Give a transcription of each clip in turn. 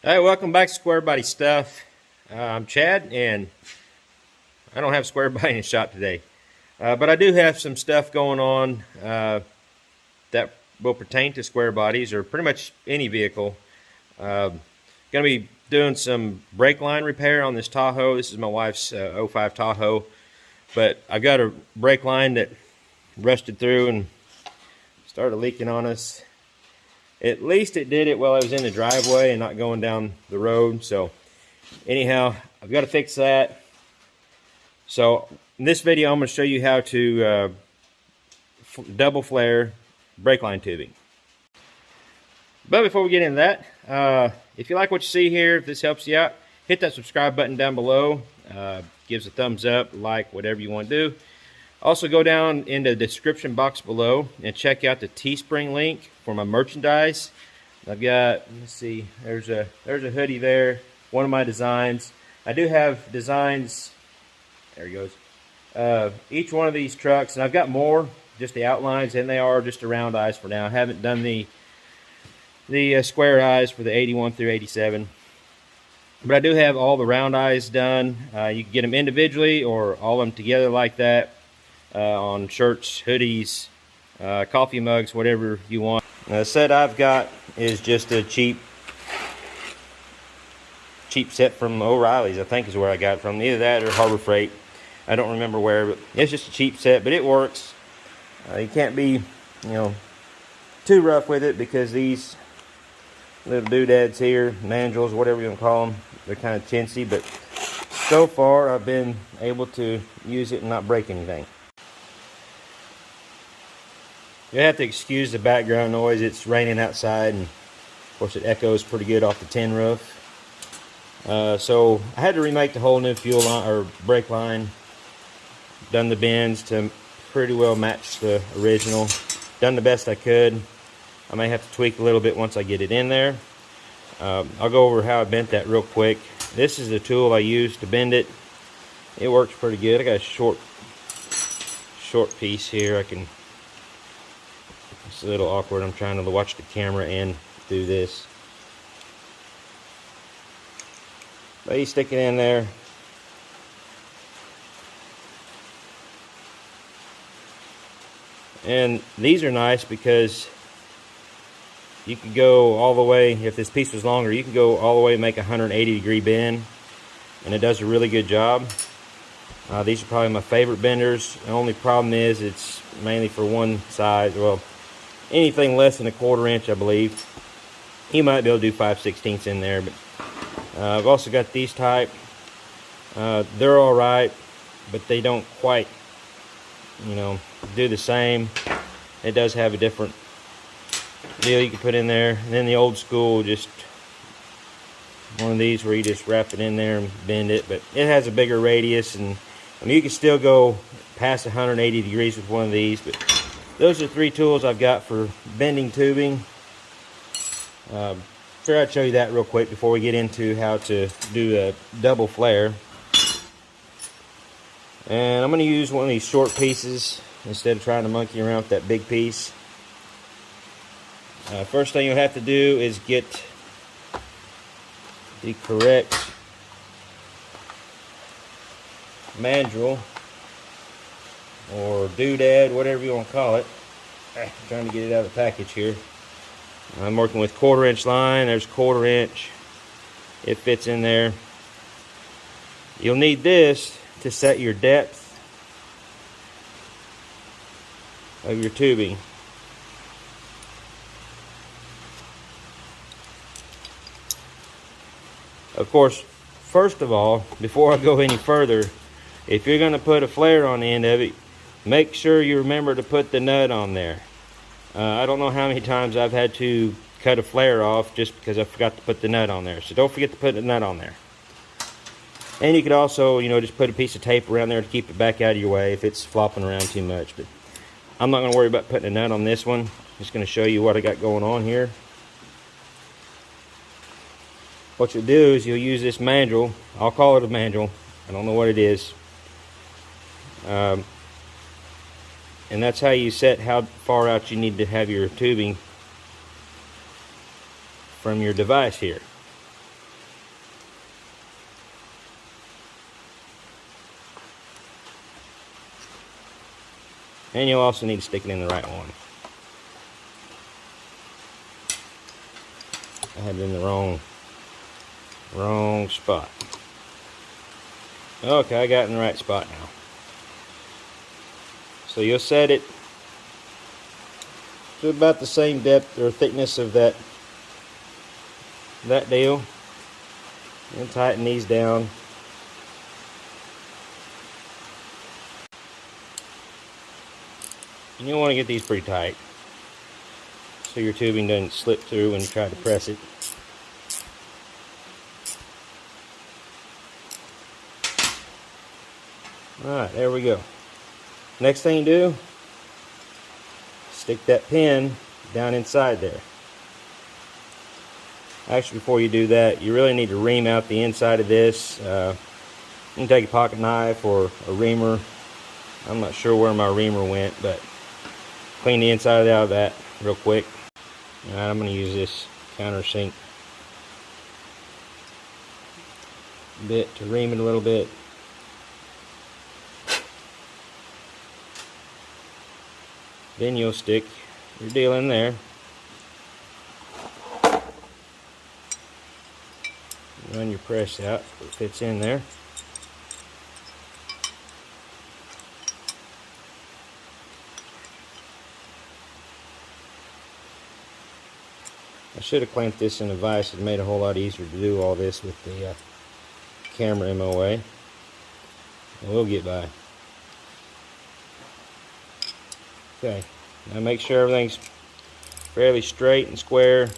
Hey, welcome back to Square Body Stuff. I'm Chad, and I don't have Square Body in the shop today. But I do have some stuff going on that will pertain to square bodies or pretty much any vehicle. Going to be doing some brake line repair on this Tahoe. This is my wife's 05 Tahoe. But I've got a brake line that rusted through and started leaking on us. At least it did it while I was in the driveway and not going down the road. So anyhow, I've got to fix that. So in this video, I'm going to show you how to double flare brake line tubing. But before we get into that, if you like what you see here, if this helps you out, hit that subscribe button down below. Gives a thumbs up, like, whatever you want to do. Also, go down in the description box below and check out the Teespring link for my merchandise. I've got, let's see, there's a hoodie there, one of my designs. I do have designs, there he goes, each one of these trucks, and I've got more, just the outlines, and they are just a round eyes for now. I haven't done the square eyes for the 81 through 87. But I do have all the round eyes done. You can get them individually or all of them together like that. On shirts, hoodies, coffee mugs, whatever you want. The set I've got is just a cheap set from O'Reilly's, I think is where I got it from. Either that or Harbor Freight. I don't remember where, but it's just a cheap set, but it works. You can't be, too rough with it because these little doodads here, mandrels, whatever you want to call them, they're kind of chintzy, but so far I've been able to use it and not break anything. You have to excuse the background noise. It's raining outside, and of course it echoes pretty good off the tin roof. So I had to remake the whole new fuel line or brake line. Done the bends to pretty well match the original. Done the best I could. I may have to tweak a little bit once I get it in there. I'll go over how I bent that real quick. This is the tool I use to bend it. It works pretty good. I got a short piece here. It's a little awkward. I'm trying to watch the camera and do this. But you stick it in there. And these are nice because you can go all the way, if this piece was longer, you can go all the way and make a 180-degree bend. And it does a really good job. These are probably my favorite benders. The only problem is it's mainly for one size. Well, anything less than a 1/4 inch, I believe. You might be able to do 5/16 in there, but I've also got these type. They're all right, but they don't quite, do the same. It does have a different deal you can put in there. And then the old school, just one of these where you just wrap it in there and bend it, but it has a bigger radius, and you can still go past 180 degrees with one of these. But those are 3 tools I've got for bending tubing. Figured I'd show you that real quick before we get into how to do a double flare. And I'm going to use one of these short pieces instead of trying to monkey around with that big piece. First thing you'll have to do is get the correct mandrel or doodad, whatever you want to call it. I'm trying to get it out of the package here. I'm working with 1/4 inch line. There's 1/4 inch. It fits in there. You'll need this to set your depth of your tubing. Of course, first of all, before I go any further, if you're going to put a flare on the end of it, make sure you remember to put the nut on there. I don't know how many times I've had to cut a flare off just because I forgot to put the nut on there. So don't forget to put the nut on there. And you could also, just put a piece of tape around there to keep it back out of your way if it's flopping around too much. But I'm not going to worry about putting a nut on this one. I'm just going to show you what I got going on here. What you'll do is you'll use this mandrel. I'll call it a mandrel. I don't know what it is. And that's how you set how far out you need to have your tubing from your device here. And you'll also need to stick it in the right one. I had it in the wrong spot. Okay, I got it in the right spot now. So you'll set it to about the same depth or thickness of that deal, and tighten these down. And you'll want to get these pretty tight so your tubing doesn't slip through when you try to press it. Alright, there we go. Next thing you do, stick that pin down inside there. Actually, before you do that, you really need to ream out the inside of this. You can take a pocket knife or a reamer. I'm not sure where my reamer went, but clean the inside out of that real quick. Alright, I'm going to use this countersink bit to ream it a little bit. Then you'll stick your deal in there. Run your press out so it fits in there. I should have clamped this in a vise. It made it a whole lot easier to do all this with the camera MOA. We'll get by. Okay, now make sure everything's fairly straight and square.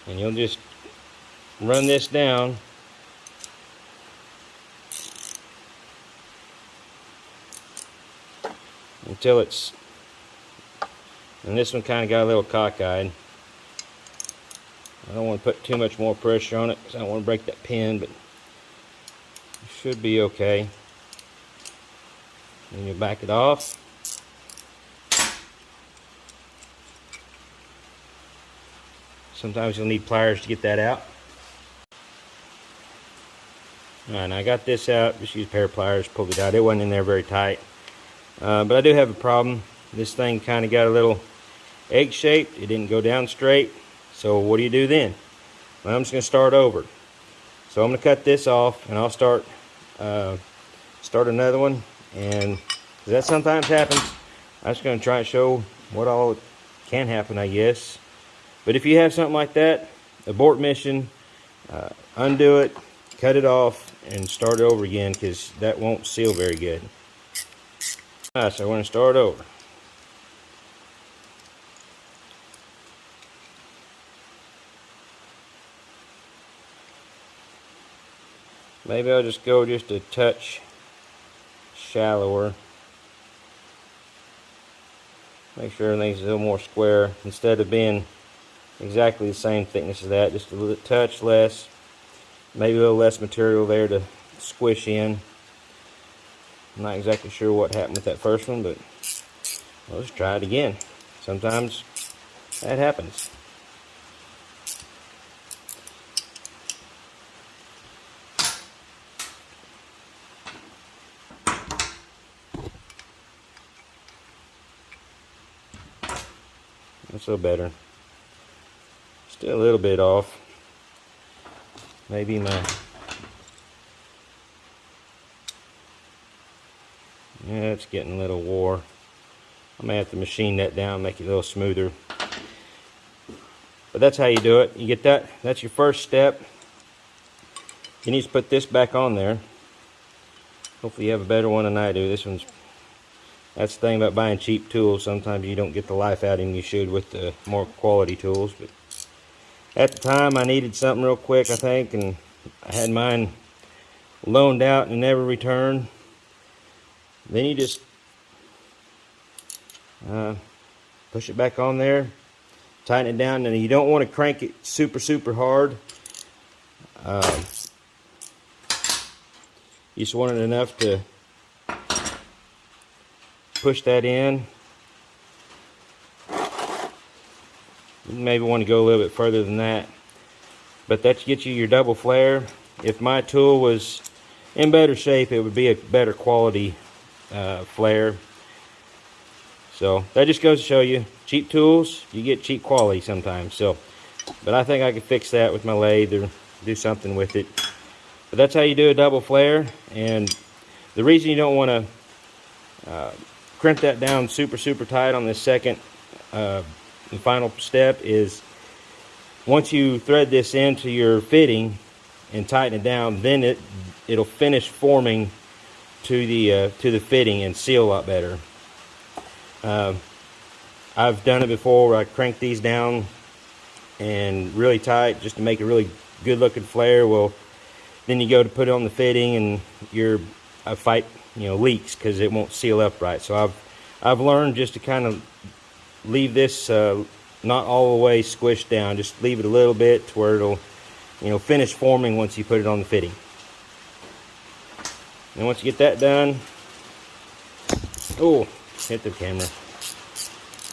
And you'll just run this down until it's, and this one kind of got a little cockeyed. I don't want to put too much more pressure on it because I don't want to break that pin, but it should be okay. Then you back it off. Sometimes you'll need pliers to get that out. Alright, now I got this out. Just use a pair of pliers, pulled it out. It wasn't in there very tight. But I do have a problem. This thing kind of got a little egg-shaped. It didn't go down straight. So what do you do then? Well, I'm just going to start over. So I'm going to cut this off, and I'll start another one. And that sometimes happens. I'm just going to try and show what all can happen, I guess. But if you have something like that, abort mission, undo it, cut it off, and start it over again, because that won't seal very good. Alright, so we're going to start over. Maybe I'll just go just a touch shallower. Make sure everything's a little more square instead of being exactly the same thickness as that. Just a little touch less. Maybe a little less material there to squish in. I'm not exactly sure what happened with that first one, but let's try it again. Sometimes that happens. That's a little better. Still a little bit off. Maybe yeah, it's getting a little wore. I may have to machine that down, make it a little smoother. But that's how you do it. You get that. That's your first step. You need to put this back on there. Hopefully you have a better one than I do. That's the thing about buying cheap tools. Sometimes you don't get the life out of them you should with the more quality tools. But at the time I needed something real quick, I think, and I had mine loaned out and never returned. Then you just push it back on there, tighten it down, and you don't want to crank it super hard. You just want it enough to push that in. You maybe want to go a little bit further than that. But that gets you your double flare. If my tool was in better shape, it would be a better quality flare. So that just goes to show you, cheap tools, you get cheap quality sometimes. So, but I think I could fix that with my lathe or do something with it. But that's how you do a double flare. And the reason you don't want to crimp that down super tight on this second and final step is once you thread this into your fitting and tighten it down, then it'll finish forming to the fitting and seal a lot better. I've done it before where I crank these down and really tight just to make a really good looking flare. Well, then you go to put it on the fitting and I fight leaks because it won't seal up right. So I've learned just to kind of leave this not all the way squished down, just leave it a little bit to where it'll finish forming once you put it on the fitting. And once you get that done, oh, hit the camera.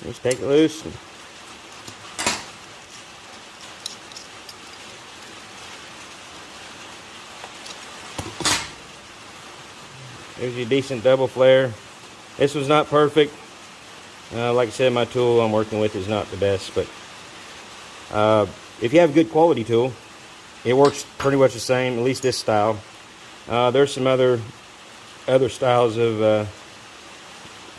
Just take it loose. There's your decent double flare. This was not perfect. Like I said, my tool I'm working with is not the best, but if you have a good quality tool, it works pretty much the same, at least this style. There's some other styles of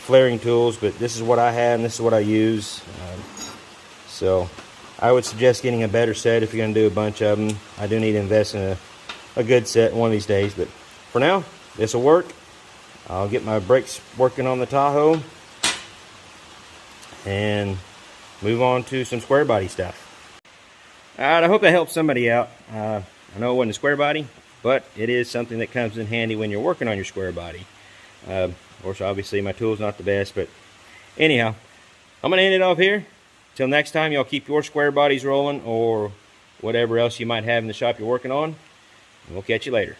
flaring tools, but this is what I had and this is what I use. So I would suggest getting a better set if you're going to do a bunch of them. I do need to invest in a good set one of these days, but for now, this will work. I'll get my brakes working on the Tahoe and move on to some square body stuff. Alright, I hope that helps somebody out. I know it wasn't a square body, but it is something that comes in handy when you're working on your square body. Of course, obviously my tool's not the best, but anyhow, I'm going to end it off here. Till next time, y'all keep your square bodies rolling or whatever else you might have in the shop you're working on. And we'll catch you later.